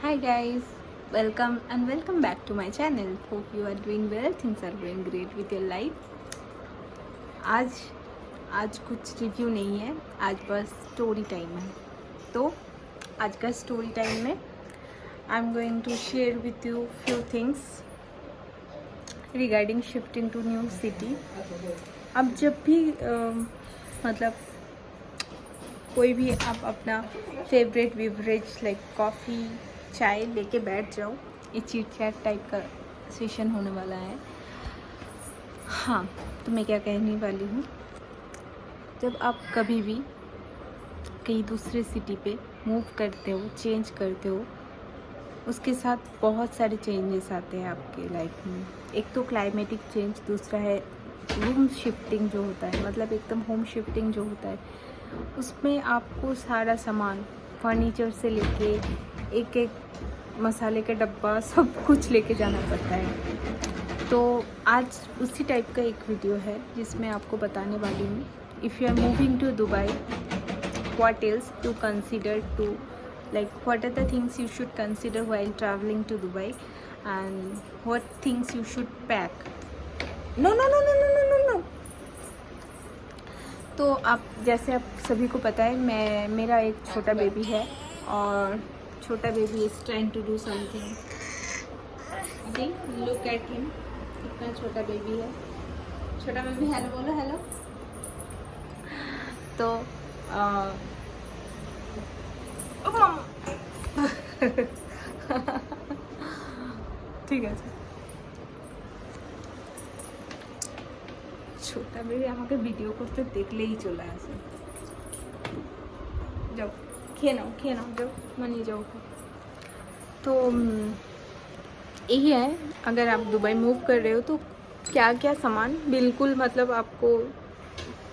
Hi guys, welcome back to my channel. Hope you are doing well. Things are going great with your life. आज आज कुछ review नहीं है, आज बस स्टोरी टाइम है. तो आज का स्टोरी टाइम में I am going to share with you few things regarding shifting to new city. अब जब भी मतलब कोई भी आप अपना फेवरेट बेवरेज लाइक कॉफ़ी चाय लेके बैठ जाओ, ये चीट चैट टाइप का सेशन होने वाला है. हाँ, तो मैं क्या कहने वाली हूँ, जब आप कभी भी कहीं दूसरे सिटी पे मूव करते हो, चेंज करते हो, उसके साथ बहुत सारे चेंजेस आते हैं आपके लाइफ में. एक तो क्लाइमेटिक चेंज, दूसरा है रूम शिफ्टिंग जो होता है, मतलब एकदम होम शिफ्टिंग जो होता है, उसमें आपको सारा सामान फर्नीचर से लेके एक एक मसाले का डब्बा सब कुछ लेके जाना पड़ता है. तो आज उसी टाइप का एक वीडियो है जिसमें आपको बताने वाली हूँ, if you are moving to Dubai, what else to consider to like what are the things you should consider while traveling to Dubai and what things you should pack. No. तो आप जैसे आप सभी को पता है, मेरा एक छोटा बेबी है और छोटा baby is trying to do something. See, look at him, कितना छोटा बेबी है. छोटा बेबी हेलो बोलो, हेलो. तो ঠিক আছে, ছোটা বেবি আমাকে ভিডিও করতে দেখলেই চলে আসে. যাও খেয়ে নাও, যাও মানিয়ে जाओ. तो यही है, अगर आप दुबई मूव कर रहे हो तो क्या क्या सामान बिल्कुल मतलब आपको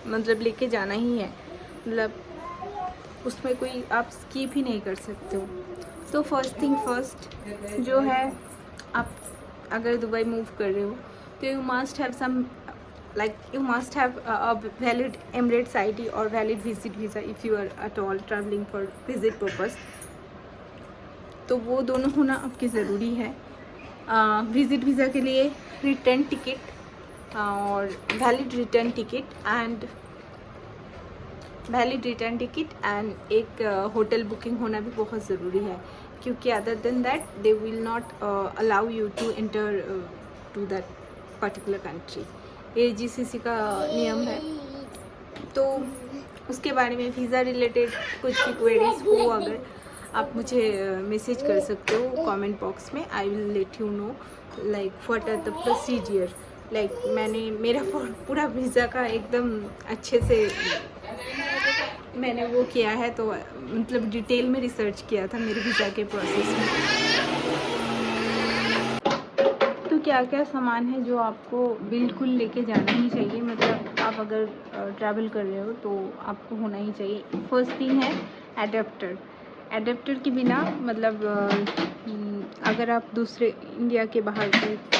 मतलब लेके जाना ही है, मतलब उसमें कोई आप स्किप ही नहीं कर सकते हो. तो फर्स्ट थिंग फर्स्ट जो है, आप अगर दुबई मूव कर रहे हो तो you must have some you must have a valid Emirates ID or valid visit visa if you are at all traveling for visit purpose. तो वो दोनों होना आपके ज़रूरी है. विज़िट वीज़ा के लिए रिटर्न टिकट और वैलिड रिटर्न टिकट एंड एक होटल बुकिंग होना भी बहुत ज़रूरी है, क्योंकि other than that they will not allow you to enter to that particular country. ये GCC का नियम है. तो उसके बारे में वीज़ा रिलेटेड कुछ भी क्वेरीज हो, अगर आप मुझे मैसेज कर सकते हो कमेंट बॉक्स में. I will let you know like what are the procedure. Like मैंने मेरा पूरा वीज़ा का एकदम अच्छे से मैंने वो किया है, तो मतलब डिटेल में रिसर्च किया था मेरे वीज़ा के प्रोसेस में. क्या क्या सामान है जो आपको बिल्कुल लेके जाना ही चाहिए, मतलब आप अगर ट्रैवल कर रहे हो तो आपको होना ही चाहिए. फर्स्ट थिंग है एडेप्टर के बिना मतलब अगर आप दूसरे इंडिया के बाहर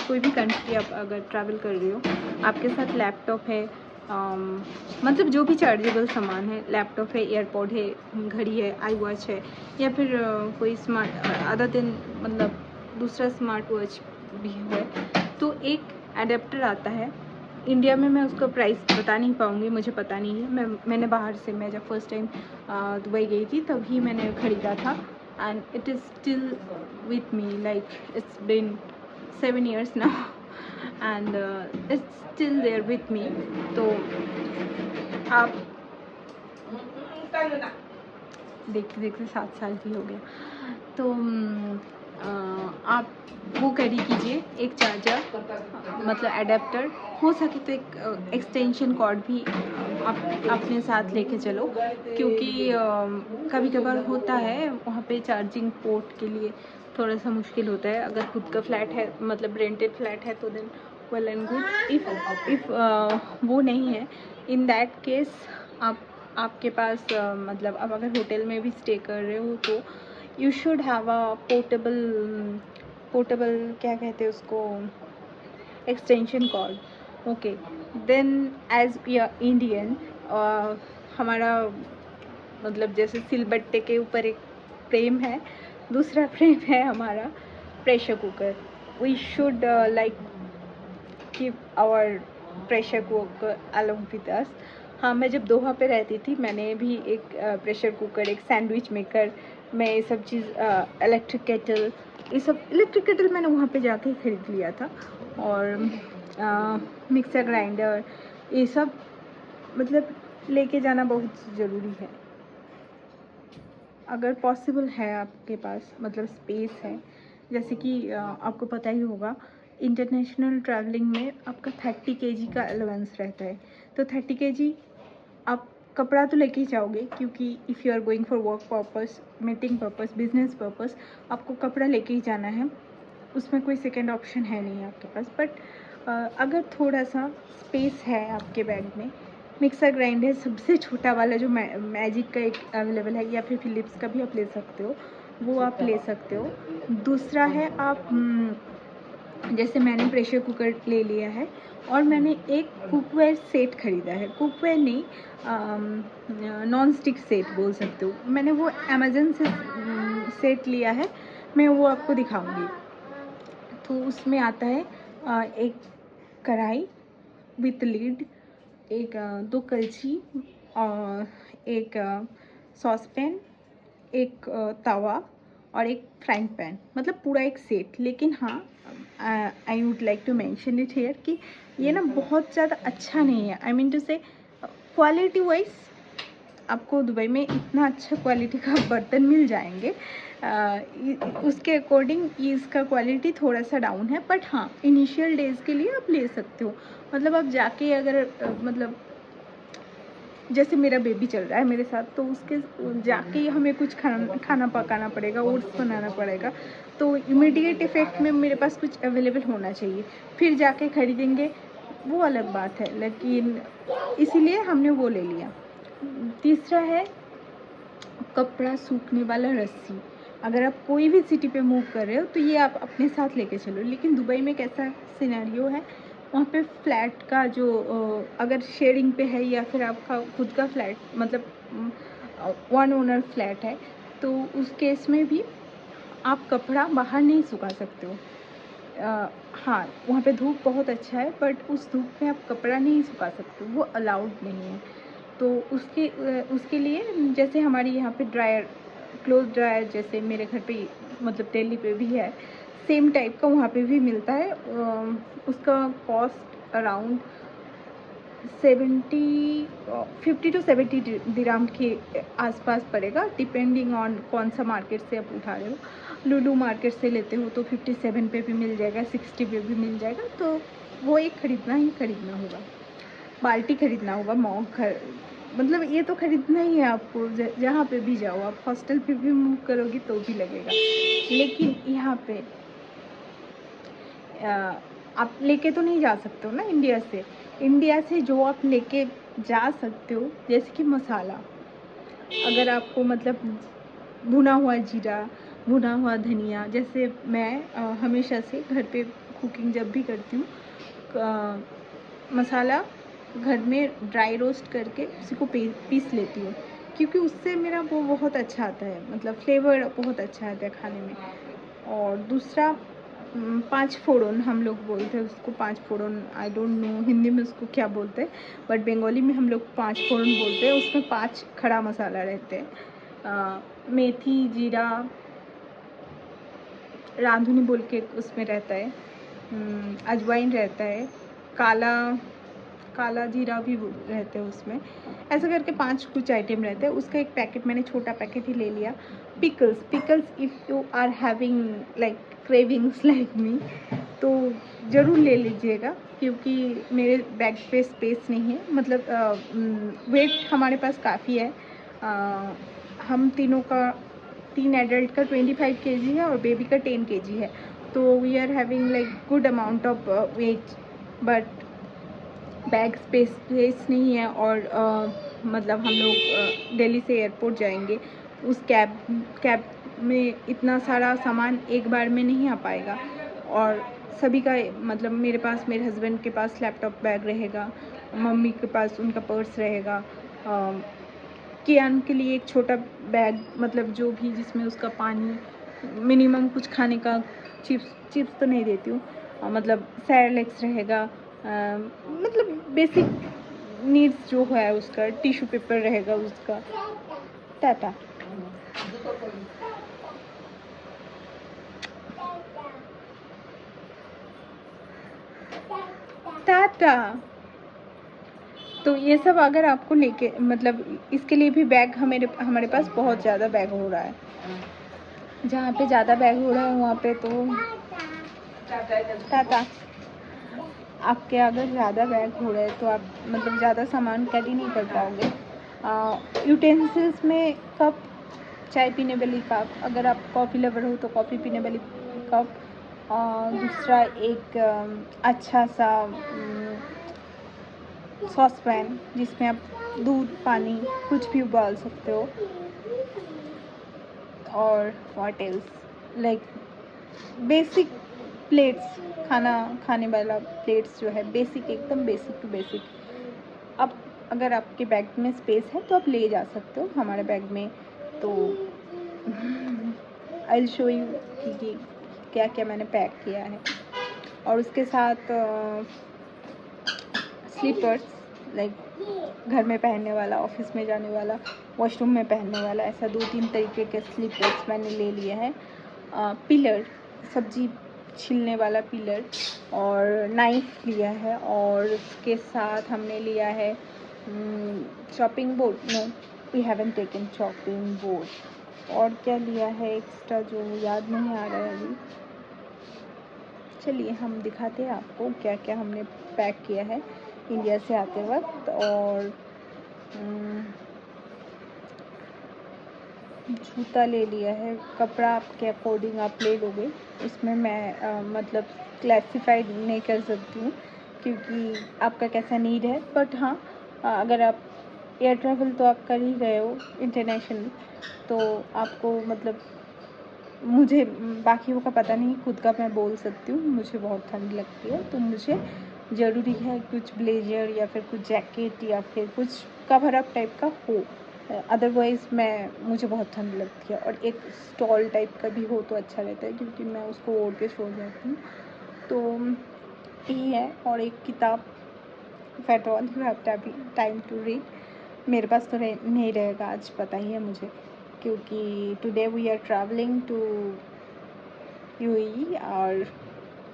कोई भी कंट्री आप अगर ट्रैवल कर रहे हो, आपके साथ लैपटॉप है, मतलब जो भी चार्जेबल सामान है, लैपटॉप है, एयरपॉड है, घड़ी है, आई वॉच है, या फिर कोई स्मार्ट अदर दिन मतलब दूसरा स्मार्ट वॉच भी है, तो एक एडेप्टर आता है. इंडिया में मैं उसका प्राइस बता नहीं पाऊँगी, मुझे पता नहीं है. मैंने बाहर से, मैं जब फर्स्ट टाइम दुबई गई थी तभी मैंने ख़रीदा था, and it is still with me, like it's been 7 years now and it's still there with me. तो आप देखते देखते 7 साल की हो गया. तो आप वो कैरी कीजिए, एक चार्जर, मतलब एडेप्टर, हो सके तो एक एक्सटेंशन कॉर्ड भी आप अपने साथ लेके चलो, क्योंकि कभी कभार होता है वहाँ पे चार्जिंग पोर्ट के लिए थोड़ा सा मुश्किल होता है. अगर खुद का फ्लैट है, मतलब रेंटेड फ्लैट है, तो then well and good. If वो नहीं है, इन दैट केस आपके पास मतलब आप अगर होटल में भी स्टे कर रहे हो तो you should have a portable क्या कहते हैं उसको, extension cord. Okay, then as Indian हमारा मतलब जैसे सिलबट्टे के ऊपर एक प्रेम है, दूसरा फ्रेम है हमारा pressure cooker. We should like keep our pressure cooker along with us. हाँ, मैं जब दोहा पे रहती थी मैंने भी एक प्रेशर कुकर, एक सैंडविच मेकर, मैं ये सब चीज़ इलेक्ट्रिक केटल, ये सब इलेक्ट्रिक केटल मैंने वहाँ पे जाके ख़रीद लिया था। और मिक्सर ग्राइंडर, ये सब मतलब लेके जाना बहुत ज़रूरी है। अगर पॉसिबल है आपके पास, मतलब स्पेस है, जैसे कि आपको पता ही होगा इंटरनेशनल ट्रैवलिंग में आपका 30 केजी का अलाउंस रहता है। तो 30 केजी आप कपड़ा तो लेके ही जाओगे, क्योंकि if you are going for work purpose, meeting purpose, business purpose, आपको कपड़ा लेके ही जाना है, उसमें कोई सेकेंड ऑप्शन है नहीं आपके पास। बट अगर थोड़ा सा स्पेस है आपके बैग में, मिक्सर ग्राइंडर सबसे छोटा वाला जो मैजिक का एक अवेलेबल है, या फिर फिलिप्स का भी आप ले सकते हो, वो आप ले सकते हो। दूसरा है आप जैसे मैंने प्रेशर कुकर ले लिया है और मैंने एक कुकवेयर सेट ख़रीदा है, कुकवेयर नहीं, नॉन स्टिक सेट बोल सकते हो। मैंने वो अमेज़न से सेट लिया है, मैं वो आपको दिखाऊंगी। तो उसमें आता है एक कढ़ाई विथ लीड, एक 2 कलछी और एक सॉसपैन, एक तवा और एक फ्राइंग पैन, मतलब पूरा एक सेट। लेकिन हाँ, I would like to mention it here कि ये ना बहुत ज़्यादा अच्छा नहीं है। I mean to say quality wise आपको दुबई में इतना अच्छा क्वालिटी का बर्तन मिल जाएंगे, उसके अकॉर्डिंग इसका क्वालिटी थोड़ा सा डाउन है। बट हाँ, इनिशियल डेज़ के लिए आप ले सकते हो। मतलब आप जाके अगर मतलब जैसे मेरा बेबी चल रहा है मेरे साथ, तो उसके जाके हमें कुछ खाना पकाना पड़ेगा, ओट्स बनाना पड़ेगा, तो इमीडिएट इफ़ेक्ट में मेरे पास कुछ अवेलेबल होना चाहिए। फिर जाके ख़रीदेंगे वो अलग बात है, लेकिन इसीलिए हमने वो ले लिया। तीसरा है कपड़ा सूखने वाला रस्सी। अगर आप कोई भी सिटी पे मूव कर रहे हो तो ये आप अपने साथ लेके चलो। लेकिन दुबई में कैसा सिनेरियो है, वहाँ पे फ्लैट का जो अगर शेयरिंग पे है या फिर आपका खुद का फ्लैट, मतलब वन ओनर फ्लैट है, तो उस केस में भी आप कपड़ा बाहर नहीं सुखा सकते हो। हाँ, वहाँ पे धूप बहुत अच्छा है, बट उस धूप में आप कपड़ा नहीं सुखा सकते, वो अलाउड नहीं है। तो उसके लिए जैसे हमारे यहाँ पे ड्रायर, क्लोथ ड्रायर जैसे मेरे घर पे मतलब दिल्ली पे भी है, सेम टाइप का वहाँ पे भी मिलता है। उसका कॉस्ट अराउंड 50 to 70 दिराम के आसपास पड़ेगा, डिपेंडिंग ऑन कौन सा मार्केट से आप उठा रहे हो। लुलु मार्केट से लेते हो तो 57 पे भी मिल जाएगा, 60 पे भी मिल जाएगा। तो वो एक ख़रीदना होगा। बाल्टी ख़रीदना होगा, मॉग मतलब ये तो ख़रीदना ही है आपको। जहाँ पे भी जाओ, आप हॉस्टल पे भी मूव करोगी तो भी लगेगा। लेकिन यहाँ पे आप लेके तो नहीं जा सकते हो ना इंडिया से जो आप लेके जा सकते हो, जैसे कि मसाला, अगर आपको मतलब भुना हुआ जीरा, भुना हुआ धनिया, जैसे मैं हमेशा से घर पे कुकिंग जब भी करती हूँ, मसाला घर में ड्राई रोस्ट करके उसी को पीस लेती हूँ, क्योंकि उससे मेरा वो बहुत अच्छा आता है, मतलब फ्लेवर बहुत अच्छा आता है खाने में। और दूसरा 5 फोड़न हम लोग बोलते हैं उसको, 5 फोड़न, आई डोंट नो हिंदी में उसको क्या बोलते हैं, बट बंगाली में हम लोग 5 फोड़न बोलते हैं। उसमें 5 खड़ा मसाला रहते हैं, मेथी, जीरा, रांधुनी बोल के उसमें रहता है, अजवाइन रहता है, काला जीरा भी रहते हैं उसमें। ऐसा करके 5 कुछ आइटम रहते हैं। उसका एक पैकेट मैंने छोटा पैकेट ही ले लिया। Pickles if you are having like cravings like me, तो ज़रूर ले लीजिएगा, क्योंकि मेरे बैग पे स्पेस नहीं है। मतलब वेट हमारे पास काफ़ी है, हम तीनों का, 3 एडल्ट का 25 केजी है और बेबी का 10 केजी है। तो we are having like good amount of weight, but bag space नहीं है। और मतलब हम लोग दिल्ली से एयरपोर्ट जाएंगे, उस कैब में इतना सारा सामान एक बार में नहीं आ पाएगा। और सभी का मतलब मेरे पास, मेरे हस्बैंड के पास लैपटॉप बैग रहेगा, मम्मी के पास उनका पर्स रहेगा, कियान के लिए एक छोटा बैग, मतलब जो भी जिसमें उसका पानी मिनिमम कुछ खाने का, चिप्स चिप्स तो नहीं देती हूँ, मतलब सेरेलेक्स रहेगा, मतलब बेसिक नीड्स जो है उसका, टिश्यू पेपर रहेगा उसका। टाटा टाटा। तो ये सब अगर आपको लेके, मतलब इसके लिए भी बैग हमारे पास बहुत ज़्यादा बैग हो रहा है। जहाँ पे ज़्यादा बैग हो रहा है वहाँ पे तो टाटा। आपके अगर ज़्यादा बैग हो रहे हैं तो आप मतलब ज़्यादा सामान कैरी नहीं कर पाओगे। यूटेंसिल्स में कप, चाय पीने वाली कप, अगर आप कॉफ़ी लवर हो तो कॉफ़ी पीने वाली कप, दूसरा एक अच्छा सा सॉस पैन जिसमें आप दूध पानी कुछ भी उबाल सकते हो, और what else, like basic plates, खाना खाने वाला प्लेट्स जो है बेसिक, एकदम बेसिक टू बेसिक। अब अगर आपके बैग में स्पेस है तो आप ले जा सकते हो हमारे बैग में। तो आई विल शो यू कि क्या क्या मैंने पैक किया है। और उसके साथ स्लीपर्स, लाइक घर में पहनने वाला, ऑफिस में जाने वाला, वॉशरूम में पहनने वाला, ऐसा 2-3 तरीके के स्लीपर्स मैंने ले लिए हैं। पिलर, सब्जी छीलने वाला पिलर, और नाइफ लिया है, और उसके साथ हमने लिया है chopping board. No, we haven't taken chopping board. और क्या लिया है एक्स्ट्रा जो याद नहीं आ रहा है अभी। चलिए हम दिखाते हैं आपको क्या क्या हमने पैक किया है इंडिया से आते वक्त। और जूता ले लिया है, कपड़ा आपके अकॉर्डिंग आप ले लोगे, उसमें मैं मतलब क्लासिफाइड नहीं कर सकती हूँ क्योंकि आपका कैसा नीड है। बट हाँ, अगर आप एयर ट्रैवल तो आप कर ही रहे हो इंटरनेशनल, तो आपको मतलब, मुझे बाकियों का पता नहीं, खुद का मैं बोल सकती हूँ, मुझे बहुत ठंड लगती है तो मुझे ज़रूरी है कुछ ब्लेजर या फिर कुछ जैकेट या फिर कुछ कवर अप टाइप का हो, अदरवाइज़ मुझे बहुत ठंड लगती है। और एक स्टॉल टाइप का भी हो तो अच्छा रहता है क्योंकि मैं उसको ओढ़ के सो जाती हूँ। तो यही है। और एक किताब, if at all you have time to read. मेरे पास तो नहीं रहेगा आज, पता ही है मुझे, क्योंकि today we are travelling to UAE,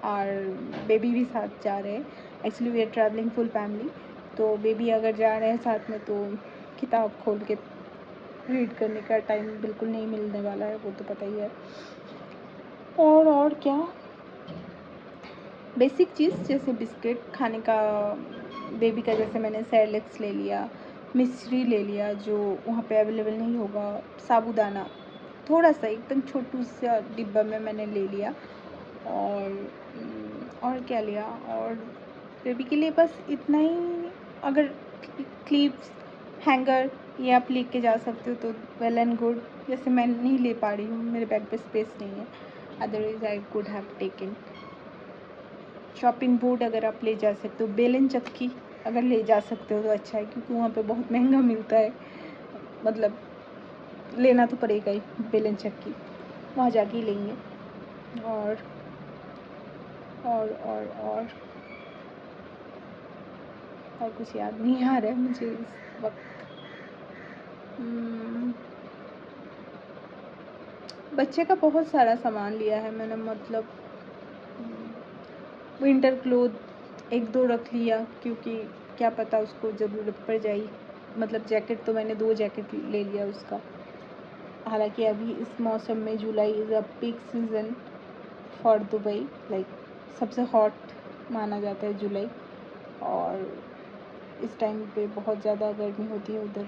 और बेबी भी साथ जा रहे हैं। Actually we are travelling full family, तो बेबी अगर जा रहे हैं साथ में तो किताब खोल के रीड करने का टाइम बिल्कुल नहीं मिलने वाला है, वो तो पता ही है। और क्या, बेसिक चीज़ जैसे बिस्किट खाने का, बेबी का जैसे मैंने सेरेलेक्स ले लिया, मिश्री ले लिया जो वहाँ पे अवेलेबल नहीं होगा, साबूदाना थोड़ा सा एकदम छोटू सा डिब्बा में मैंने ले लिया। और क्या लिया, और बेबी के लिए बस इतना ही। अगर क्लिप्स, हैंगर ये आप लेके जा सकते हो तो वेल एंड गुड। जैसे मैं नहीं ले पा रही हूँ, मेरे बैग पे स्पेस नहीं है, otherwise I could have taken. Shopping board अगर आप ले जा सकते हो, बेलन चक्की अगर ले जा सकते हो तो अच्छा है क्योंकि वहाँ पे बहुत महंगा मिलता है, मतलब लेना तो पड़ेगा ही, बेलन चक्की वहाँ जाके ही लेंगे। और और और और और कुछ याद नहीं आ रहा है मुझे इस वक्त। बच्चे का बहुत सारा सामान लिया है मैंने, मतलब विंटर क्लोथ 1-2 रख लिया क्योंकि क्या पता उसको ज़रूरत पड़ जाए। मतलब जैकेट तो मैंने 2 जैकेट ले लिया उसका। हालांकि अभी इस मौसम में जुलाई is a peak season for Dubai, like सबसे हॉट माना जाता है जुलाई, और इस टाइम पे बहुत ज़्यादा गर्मी होती है उधर।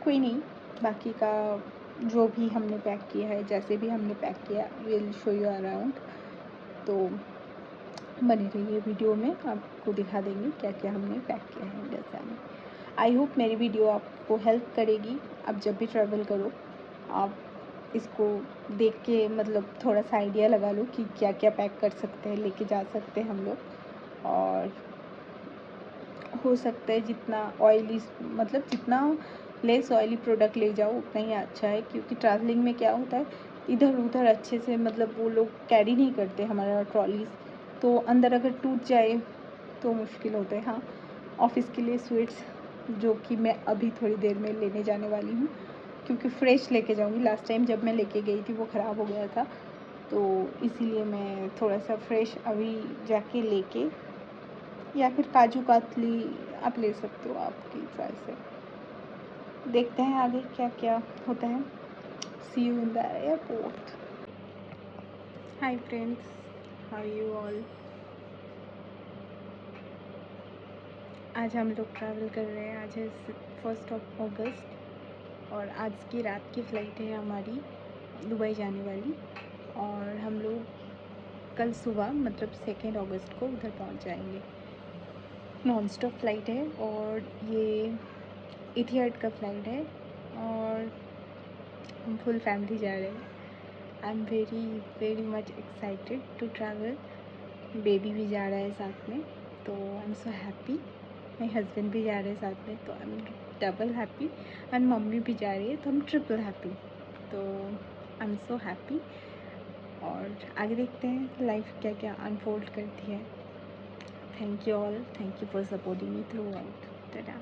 कोई नहीं, बाकी का जो भी हमने पैक किया है, जैसे भी हमने पैक किया, विल शो यू अराउंड। तो बने रहिए वीडियो में, आपको दिखा देंगे क्या क्या हमने पैक किया है इंडिया से आने। आई होप मेरी वीडियो आपको हेल्प करेगी। आप जब भी ट्रैवल करो आप इसको देख के मतलब थोड़ा सा आइडिया लगा लो कि क्या क्या पैक कर सकते हैं, लेके जा सकते हैं हम लोग। और हो सकता है जितना ऑयली, मतलब जितना लेस ऑयली प्रोडक्ट ले जाओ उतना ही अच्छा है क्योंकि ट्रैवलिंग में क्या होता है, इधर उधर अच्छे से, मतलब वो लोग कैरी नहीं करते हमारा ट्रॉलीज़, तो अंदर अगर टूट जाए तो मुश्किल होता है। हाँ, ऑफ़िस के लिए स्वीट्स जो कि मैं अभी थोड़ी देर में लेने जाने वाली हूँ, क्योंकि फ्रेश लेके जाऊँगी। लास्ट टाइम जब मैं लेके गई थी वो ख़राब हो गया था, तो इसीलिए मैं थोड़ा सा फ्रेश अभी जाके लेके, या फिर काजू कतली आप ले सकते हो आपकी चॉइस से। देखते हैं आगे क्या क्या होता है। See you in the airport. Hi friends, how you all. आज हम लोग ट्रैवल कर रहे हैं। आज है 1 अगस्त और आज की रात की फ़्लाइट है हमारी दुबई जाने वाली, और हम लोग कल सुबह मतलब 2 अगस्त को उधर पहुंच जाएंगे। नॉन स्टॉप फ़्लाइट है और ये इथिहाड का फ़्लाइट है, और हम फुल फैमिली जा रहे हैं। I am very very much excited to travel. Baby भी जा रहा है साथ में, तो आई एम सो हैप्पी। मेरे हस्बैंड भी जा रहे हैं साथ में, तो I am double happy. And mummy भी जा रही है, तो हम ट्रिपल हैप्पी। तो आई एम सो हैप्पी। और आगे देखते हैं लाइफ क्या क्या अनफोल्ड करती है। Thank you all, thank you for supporting me through out. Tata.